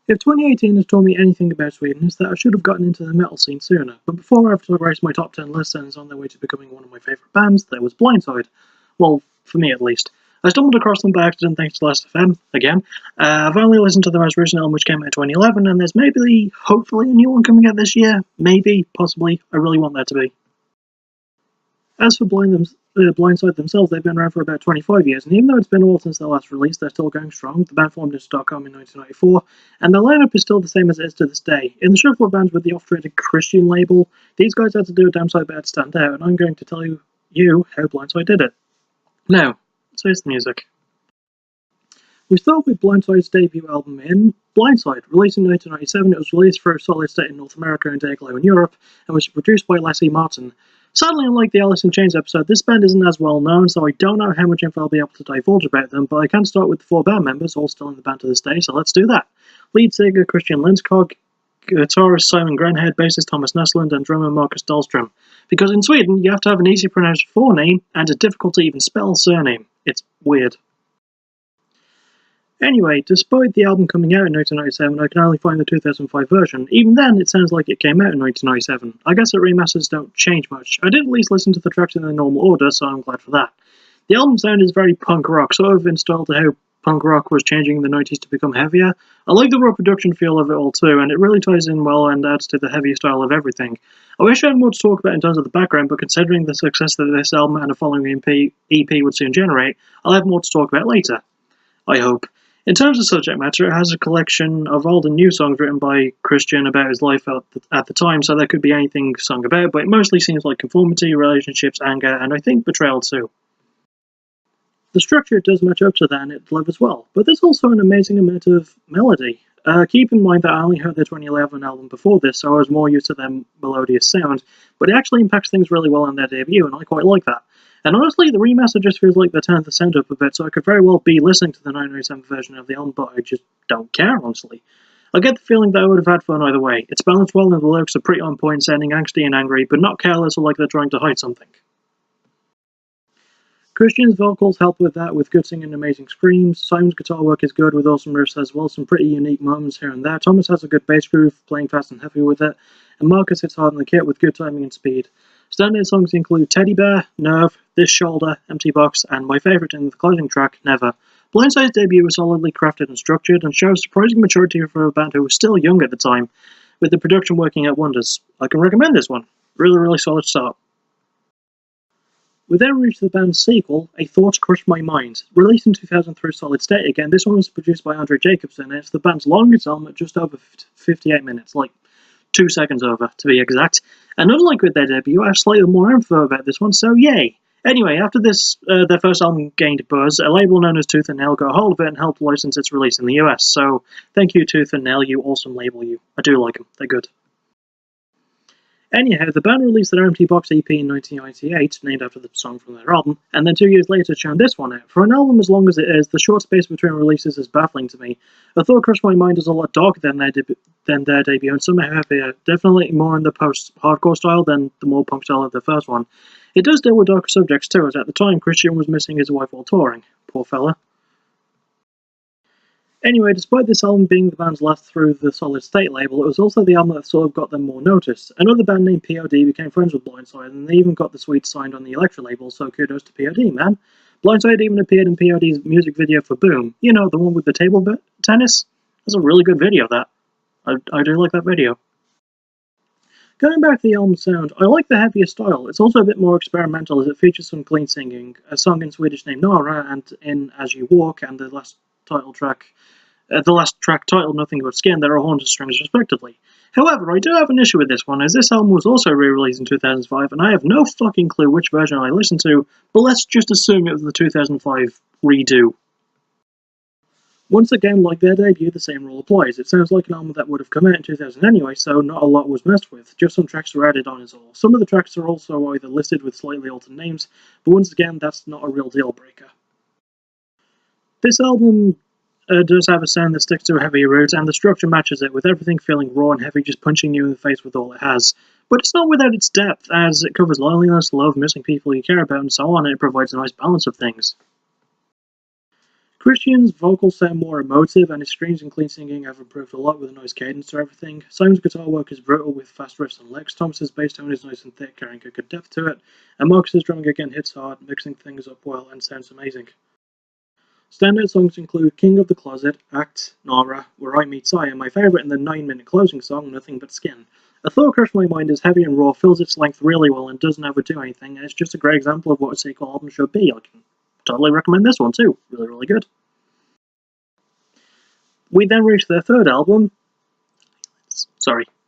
If 2018 has taught me anything about Sweden, it's that I should have gotten into the metal scene sooner, but before I ever raised my top 10 list and is on their way to becoming one of my favourite bands, there was Blindside. Well, for me at least. I stumbled across them by accident thanks to Last FM, again. I've only listened to the most recent album which came out in 2011, and there's maybe, hopefully, a new one coming out this year. Maybe, possibly. I really want that to be. As for Blindside themselves, they've been around for about 25 years, and even though it's been a while since their last release, they're still going strong. The band formed in Stockholm in 1994, and their lineup is still the same as it is to this day. In the shuffle of bands with the oft-traded Christian label, these guys had to do a damn sight better to stand out, and I'm going to tell you how Blindside did it. Now, so here's the music. We start with Blindside's debut album in Blindside. Released in 1997, it was released for Solid State in North America and Dayglow in Europe, and was produced by Lassie Martin. Sadly, unlike the Alice in Chains episode, this band isn't as well known, so I don't know how much info I'll be able to divulge about them, but I can start with the four band members, all still in the band to this day, so let's do that. Lead singer Christian Lindskog, guitarist Simon Grenhead, bassist Thomas Nesland, and drummer Marcus Dahlström. Because in Sweden, you have to have an easy to pronounce forename and a difficult to even spell surname. It's weird. Anyway, despite the album coming out in 1997, I can only find the 2005 version. Even then, it sounds like it came out in 1997. I guess that remasters don't change much. I did at least listen to the tracks in their normal order, so I'm glad for that. The album sound is very punk rock, sort of in style to how punk rock was changing in the 90s to become heavier. I like the raw production feel of it all too, and it really ties in well and adds to the heavier style of everything. I wish I had more to talk about in terms of the background, but considering the success that this album and the following EP would soon generate, I'll have more to talk about later. I hope. In terms of subject matter, it has a collection of old and new songs written by Christian about his life at the time, so there could be anything sung about, but it mostly seems like conformity, relationships, anger, and I think betrayal too. The structure does match up to that and it delivers well, but there's also an amazing amount of melody. Keep in mind that I only heard their 2011 album before this, so I was more used to their melodious sound, but it actually impacts things really well on their debut, and I quite like that. And honestly, the remaster just feels like they're turning the sound up a bit, so I could very well be listening to the 1997 version of the album, but I just don't care, honestly. I get the feeling that I would have had fun either way. It's balanced well and the lyrics are pretty on point, sounding angsty and angry, but not careless or like they're trying to hide something. Christian's vocals help with that, with good singing and amazing screams. Simon's guitar work is good with awesome riffs as well, some pretty unique moments here and there. Thomas has a good bass groove, playing fast and heavy with it, and Marcus hits hard on the kit with good timing and speed. Standout songs include Teddy Bear, Nerve, This Shoulder, Empty Box, and my favourite in the closing track, Never. Blindside's debut was solidly crafted and structured, and shows surprising maturity for a band who was still young at the time, with the production working out wonders. I can recommend this one. Really solid start. We then reach the band's sequel, A Thought Crushed My Mind. Released in 2000 through Solid State again, this one was produced by Andre Jacobson, and it's the band's longest album at just over 58 minutes, like 2 seconds over, to be exact. And unlike with their debut, I have slightly more info about this one, so yay! Anyway, after this, their first album gained buzz, a label known as Tooth and Nail got a hold of it and helped license its release in the US, so thank you Tooth and Nail, you awesome label you. I do like them, they're good. Anyhow, the band released their Empty Box EP in 1998, named after the song from their album, and then 2 years later churned this one out. For an album as long as it is, the short space between releases is baffling to me. A Thought Crushed My Mind is a lot darker than their debut, and somehow heavier, definitely more in the post-hardcore style than the more punk style of the first one. It does deal with darker subjects too, as at the time Christian was missing his wife while touring. Poor fella. Anyway, despite this album being the band's last through the Solid State label, it was also the album that sort of got them more noticed. Another band named POD became friends with Blindside, and they even got the Swedes signed on the Elektra label, so kudos to POD, man. Blindside even appeared in POD's music video for Boom. You know, the one with the table tennis? That's a really good video, that. I do like that video. Going back to the album's sound, I like the heavier style. It's also a bit more experimental as it features some clean singing, a song in Swedish named Nora, and in As You Walk, and the last track titled Nothing But Skin, there are horns and strings respectively. However, I do have an issue with this one, as this album was also re-released in 2005, and I have no fucking clue which version I listened to, but let's just assume it was the 2005 redo. Once again, like their debut, the same rule applies. It sounds like an album that would have come out in 2000 anyway, so not a lot was messed with, just some tracks were added on is all. Some of the tracks are also either listed with slightly altered names, but once again, that's not a real deal breaker. This album does have a sound that sticks to a heavier root, and the structure matches it, with everything feeling raw and heavy, just punching you in the face with all it has. But it's not without its depth, as it covers loneliness, love, missing people you care about, and so on, and it provides a nice balance of things. Christian's vocals sound more emotive, and his screams and clean singing have improved a lot with a nice cadence to everything. Simon's guitar work is brutal with fast riffs and licks. Thomas's bass tone is nice and thick, carrying a good depth to it. And Marcus's drumming again hits hard, mixing things up well and sounds amazing. Standout songs include King of the Closet, Act, Nara, Where I Meet Sia, and my favourite in the 9-minute closing song, Nothing But Skin. A thought crushed my mind is heavy and raw, fills its length really well and doesn't overdo anything, and it's just a great example of what a sequel album should be. I can totally recommend this one too. Really, really good. We then reached their third album,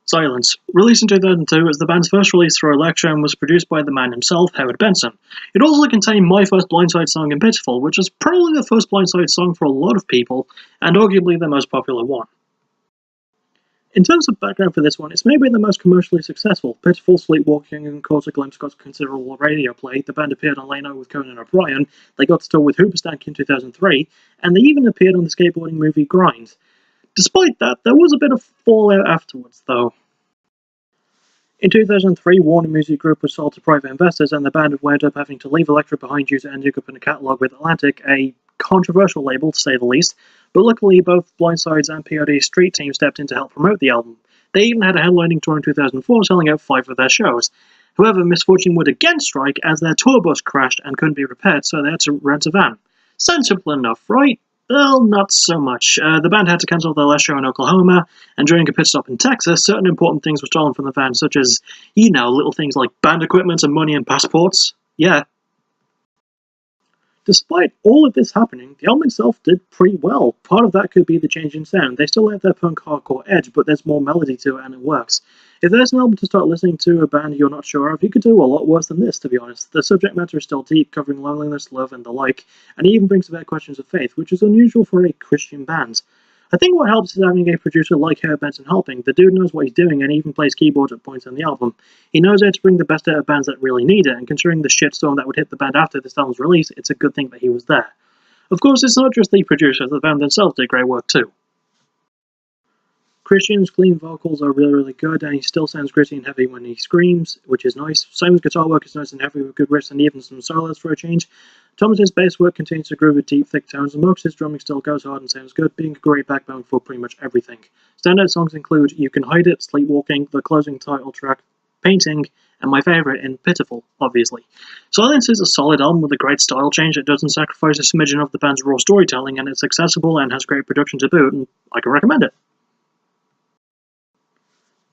Silence. Released in 2002, it was the band's first release through Elektra and was produced by the man himself, Howard Benson. It also contained my first Blindside song in Pitiful, which is probably the first Blindside song for a lot of people, and arguably the most popular one. In terms of background for this one, it's maybe the most commercially successful. Pitiful, Sleepwalking, and Caught a Glimpse got considerable radio play. The band appeared on Leno with Conan O'Brien, they got to tour with Hoobastank in 2003, and they even appeared on the skateboarding movie Grind. Despite that, there was a bit of fallout afterwards, though. In 2003, Warner Music Group was sold to private investors, and the band wound up having to leave Elektra behind due to ending up in a catalogue with Atlantic, a controversial label to say the least, but luckily both Blindside's and POD's street team stepped in to help promote the album. They even had a headlining tour in 2004, selling out 5 of their shows. However, misfortune would again strike as their tour bus crashed and couldn't be repaired, so they had to rent a van. Sounds simple enough, right? Well, not so much. The band had to cancel their last show in Oklahoma, and during a pit stop in Texas, certain important things were stolen from the van, such as, little things like band equipment and money and passports. Yeah. Despite all of this happening, the album itself did pretty well. Part of that could be the change in sound. They still have their punk hardcore edge, but there's more melody to it and it works. If there's an album to start listening to a band you're not sure of, you could do a lot worse than this, to be honest. The subject matter is still deep, covering loneliness, love, and the like, and it even brings about questions of faith, which is unusual for a Christian band. I think what helps is having a producer like Howard Benson helping. The dude knows what he's doing and even plays keyboards at points on the album. He knows how to bring the best out of bands that really need it, and considering the shitstorm that would hit the band after this album's release, it's a good thing that he was there. Of course, it's not just the producer, the band themselves did great work too. Christian's clean vocals are really, really good, and he still sounds gritty and heavy when he screams, which is nice. Simon's guitar work is nice and heavy with good riffs and even some solos for a change. Thomas's bass work continues to groove with deep, thick tones, and Marcus's drumming still goes hard and sounds good, being a great backbone for pretty much everything. Standout songs include You Can Hide It, Sleepwalking, the closing title track, Painting, and my favourite in Pitiful, obviously. Silence is a solid album with a great style change. It doesn't sacrifice a smidgen of the band's raw storytelling, and it's accessible and has great production to boot, and I can recommend it.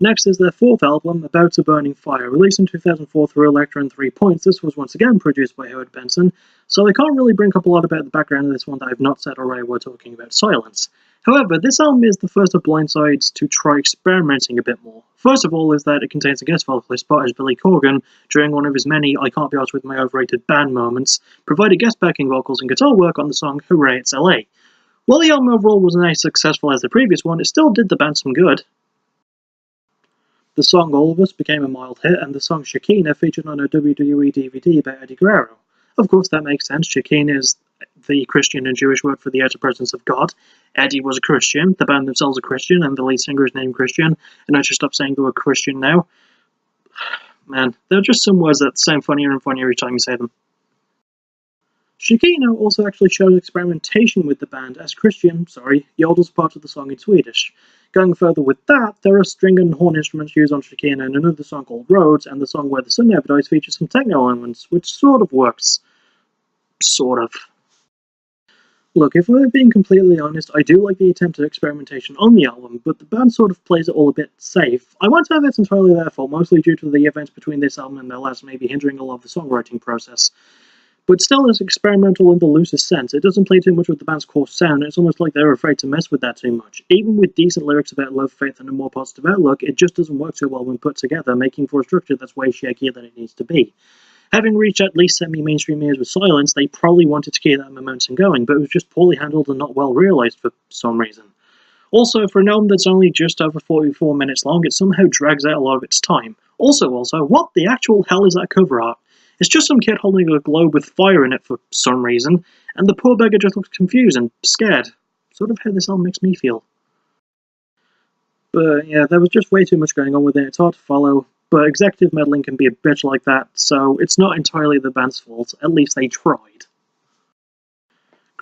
Next is their fourth album, About a Burning Fire. Released in 2004 through Elektra and 3 Points, this was once again produced by Howard Benson, so I can't really bring up a lot about the background of this one that I've not said already while talking about Silence. However, this album is the first of Blindside's to try experimenting a bit more. First of all is that it contains a guest vocalist spot as Billy Corgan, during one of his many I can't be arsed with my overrated band moments, provided guest backing vocals and guitar work on the song Hooray It's LA. While the album overall wasn't as successful as the previous one, it still did the band some good. The song All of Us became a mild hit, and the song Shekinah featured on a WWE DVD about Eddie Guerrero. Of course, that makes sense. Shekinah is the Christian and Jewish word for the outer presence of God. Eddie was a Christian, the band themselves a Christian, and the lead singer is named Christian, and I should stop saying the word Christian now. Man, there are just some words that sound funnier and funnier every time you say them. Shekinah also actually shows experimentation with the band, as Christian, yodels part of the song in Swedish. Going further with that, there are string and horn instruments used on Shekinah in another song called Roads, and the song Where the Sun Never Dies features some techno elements, which sort of works. Sort of. Look, if I'm being completely honest, I do like the attempt at experimentation on the album, but the band sort of plays it all a bit safe. I won't say that's entirely their fault, mostly due to the events between this album and their last maybe hindering a lot of the songwriting process. But still, it's experimental in the loosest sense. It doesn't play too much with the band's core sound, it's almost like they're afraid to mess with that too much. Even with decent lyrics about love, faith, and a more positive outlook, it just doesn't work too well when put together, making for a structure that's way shakier than it needs to be. Having reached at least semi-mainstream ears with Silence, they probably wanted to keep that momentum going, but it was just poorly handled and not well realised for some reason. Also, for an album that's only just over 44 minutes long, it somehow drags out a lot of its time. Also, what the actual hell is that cover art? It's just some kid holding a globe with fire in it for some reason, and the poor beggar just looks confused and scared. Sort of how this album makes me feel. But yeah, there was just way too much going on with it, it's hard to follow, but executive meddling can be a bitch like that, so it's not entirely the band's fault, at least they tried.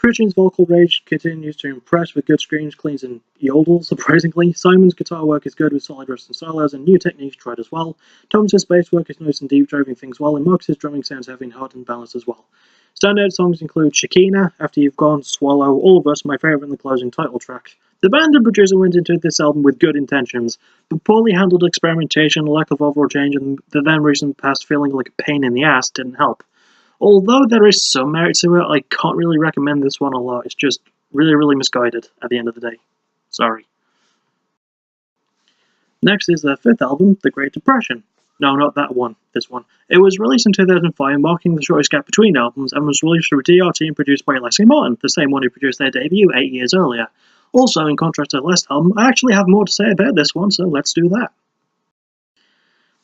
Christian's vocal range continues to impress with good screams, cleans, and yodels, surprisingly. Simon's guitar work is good with solid riffs and solos, and new techniques tried as well. Thomas's bass work is nice and deep, driving things well, and Marcus's drumming sounds heavy and hard and balanced as well. Standout songs include Shekinah, After You've Gone, Swallow, All of Us, my favourite, and the closing title track. The band and producer went into this album with good intentions, but poorly handled experimentation, lack of overall change, and the then recent past feeling like a pain in the ass didn't help. Although there is some merit to it, I can't really recommend this one a lot. It's just really, really misguided at the end of the day. Sorry. Next is their fifth album, The Great Depression. No, not that one, this one. It was released in 2005, marking the shortest gap between albums, and was released through DRT and produced by Leslie Martin, the same one who produced their debut 8 years earlier. Also, in contrast to the last album, I actually have more to say about this one, so let's do that.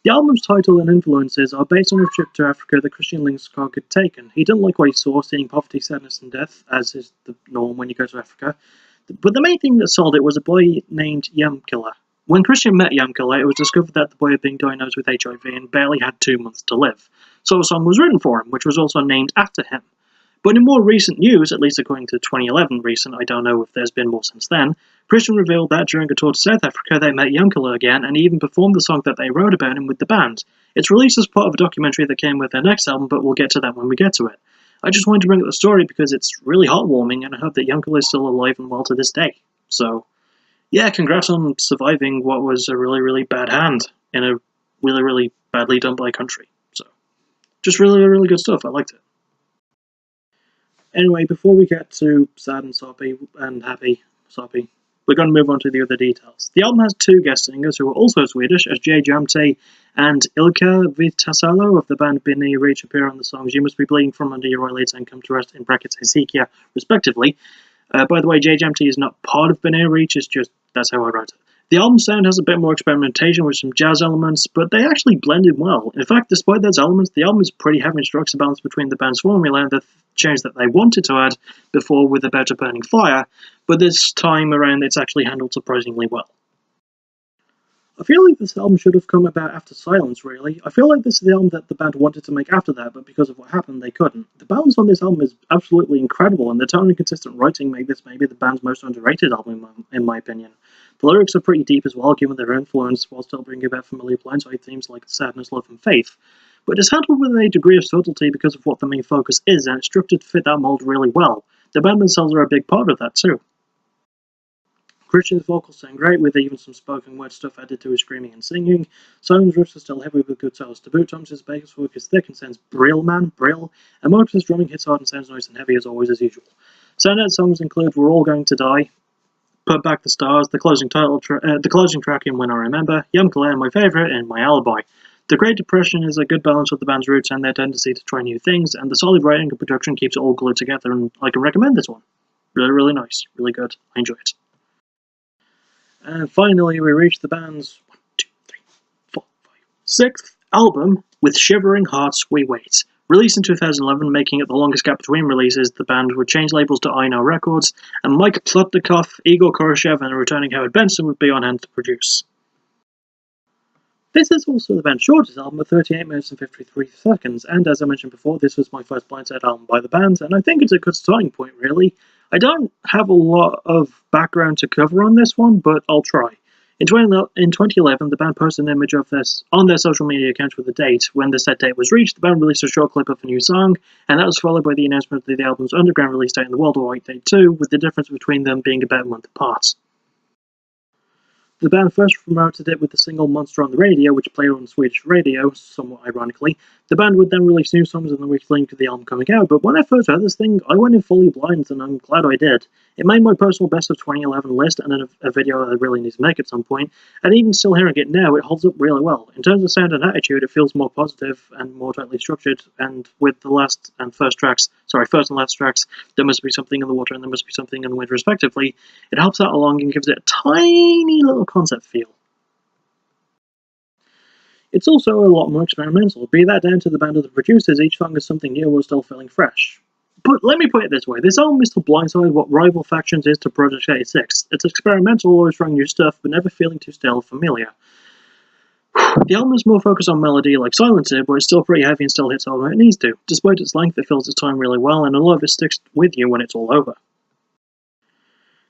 The album's title and influences are based on a trip to Africa that Christian Lindskog had taken. He didn't like what he saw, seeing poverty, sadness, and death, as is the norm when you go to Africa. But the main thing that sold it was a boy named Yamkilla. When Christian met Yamkilla, it was discovered that the boy had been diagnosed with HIV and barely had 2 months to live. So a song was written for him, which was also named after him. But in more recent news, at least according to 2011 recent, I don't know if there's been more since then, Christian revealed that during a tour to South Africa they met Yamkilla again and he even performed the song that they wrote about him with the band. It's released as part of a documentary that came with their next album, but we'll get to that when we get to it. I just wanted to bring up the story because it's really heartwarming and I hope that Yamkilla is still alive and well to this day. So, yeah, congrats on surviving what was a really, really bad hand in a really, really badly done by country. So, just really, really good stuff. I liked it. Anyway, before we get to sad and soppy and happy, soppy, we're going to move on to the other details. The album has 2 guest singers who are also Swedish, as Jay Jamte and Ilka Vitasalo of the band Binny Reach appear on the songs You Must Be Bleeding From Under Your Eyelids and Come to Rest in brackets Hezekiah, respectively. By the way, Jay Jamte is not part of Binny Reach, it's just that's how I wrote it. The album sound has a bit more experimentation with some jazz elements, but they actually blended well. In fact, despite those elements, the album is pretty heavy and strikes a balance between the band's formula and the change that they wanted to add before with About a Burning Fire, but this time around it's actually handled surprisingly well. I feel like this album should have come about after Silence, really. I feel like this is the album that the band wanted to make after that, but because of what happened, they couldn't. The balance on this album is absolutely incredible, and the tone and consistent writing make this maybe the band's most underrated album, in my opinion. The lyrics are pretty deep as well, given their influence, while still bringing about familiar Blindside themes like sadness, love, and faith. But it's handled with a degree of subtlety because of what the main focus is, and it's structured to fit that mold really well. The band themselves are a big part of that too. Christian's vocals sound great, with even some spoken word stuff added to his screaming and singing. Simon's riffs are still heavy with good solos to boot. Thomas's bass work is thick and sounds brill, and Marcus's drumming hits hard and sounds nice and heavy as always as usual. Standout songs include We're All Going to Die, Put Back the Stars, the closing track in When I Remember, Yamkilla, and my favourite in My Alibi. The Great Depression is a good balance of the band's roots and their tendency to try new things, and the solid writing and production keeps it all glued together, and I can recommend this one. Really, really nice. Really good. I enjoy it. And finally, we reach the band's 6th album, With Shivering Hearts We Wait. Released in 2011, making it the longest gap between releases, the band would change labels to I Know Records, and Mike Plotnikov, Igor Koroshev, and a returning Howard Benson would be on hand to produce. This is also the band's shortest album at 38 minutes and 53 seconds, and as I mentioned before, this was my first Blindside album by the band, and I think it's a good starting point, really. I don't have a lot of background to cover on this one, but I'll try. In 2011, the band posted an image of this on their social media accounts with a date. When the set date was reached, the band released a short clip of a new song, and that was followed by the announcement of the album's underground release date and the worldwide date too, with the difference between them being about a month apart. The band first promoted it with the single Monster on the Radio, which played on Swedish radio, somewhat ironically. The band would then release new songs in the weeks leading to the album coming out, but when I first heard this thing, I went in fully blind, and I'm glad I did. It made my personal best of 2011 list, and then a video I really need to make at some point, and even still hearing it now, it holds up really well. In terms of sound and attitude, it feels more positive and more tightly structured, and with the first and last tracks, There Must Be Something in the Water and There Must Be Something in the Wind, respectively, it helps out along and gives it a tiny little concept feel. It's also a lot more experimental, be that down to the band or the producers, each song is something new while still feeling fresh. But let me put it this way, this album is to Blindside what Rival Factions is to Project 86. It's experimental, always trying new stuff, but never feeling too stale or familiar. The album is more focused on melody like Silencer, but it's still pretty heavy and still hits all when it needs to. Despite its length, it fills its time really well, and a lot of it sticks with you when it's all over.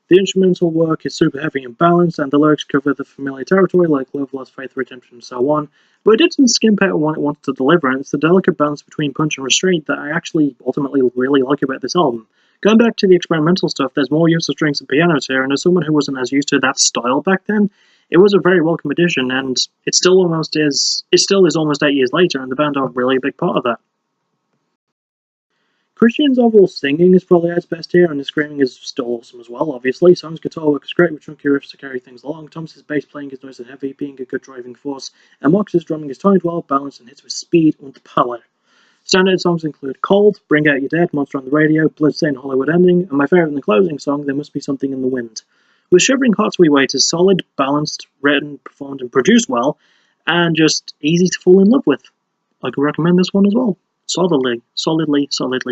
The instrumental work is super heavy and balanced, and the lyrics cover the familiar territory like love, lost faith, redemption, and so on, but it doesn't skimp out on what it wants to deliver, and it's the delicate balance between punch and restraint that I actually ultimately really like about this album. Going back to the experimental stuff, there's more use of strings and pianos here, and as someone who wasn't as used to that style back then, it was a very welcome addition, and it still is almost 8 years later, and the band are really a big part of that. Christian's overall singing is probably at its best here, and the screaming is still awesome as well, obviously. Song's guitar work is great with chunky riffs to carry things along, Thomas's bass playing is nice and heavy, being a good driving force, and Mox's drumming is timed well, balanced, and hits with speed and power. Standout songs include Cold, Bring Out Your Dead, Monster on the Radio, Bloodstained Hollywood Ending, and my favourite in the closing song, There Must Be Something in the Wind. With Shivering Hearts We Wait is solid, balanced, written, performed, and produced well, and just easy to fall in love with. I could recommend this one as well. Solidly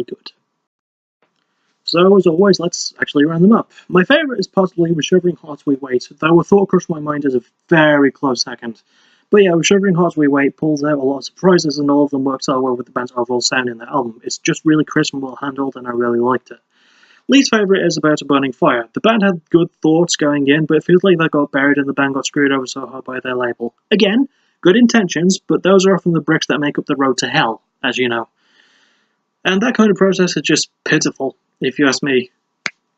good. So, as always, let's actually round them up. My favourite is possibly With Shivering Hearts We Wait, though a thought crushed my mind as a very close second. But yeah, With Shivering Hearts We Wait pulls out a lot of surprises, and all of them works out well with the band's overall sound in the album. It's just really crisp and well handled, and I really liked it. Least favourite is About a Burning Fire. The band had good thoughts going in, but it feels like they got buried and the band got screwed over so hard by their label. Again, good intentions, but those are often the bricks that make up the road to hell, as you know. And that kind of process is just pitiful, if you ask me.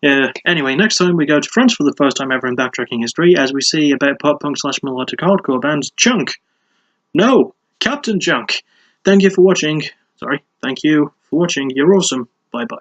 Anyway, next time we go to France for the first time ever in Backtracking history, as we see about pop-punk / melodic hardcore band Chunk. No! Captain Chunk! Thank you for watching. You're awesome. Bye-bye.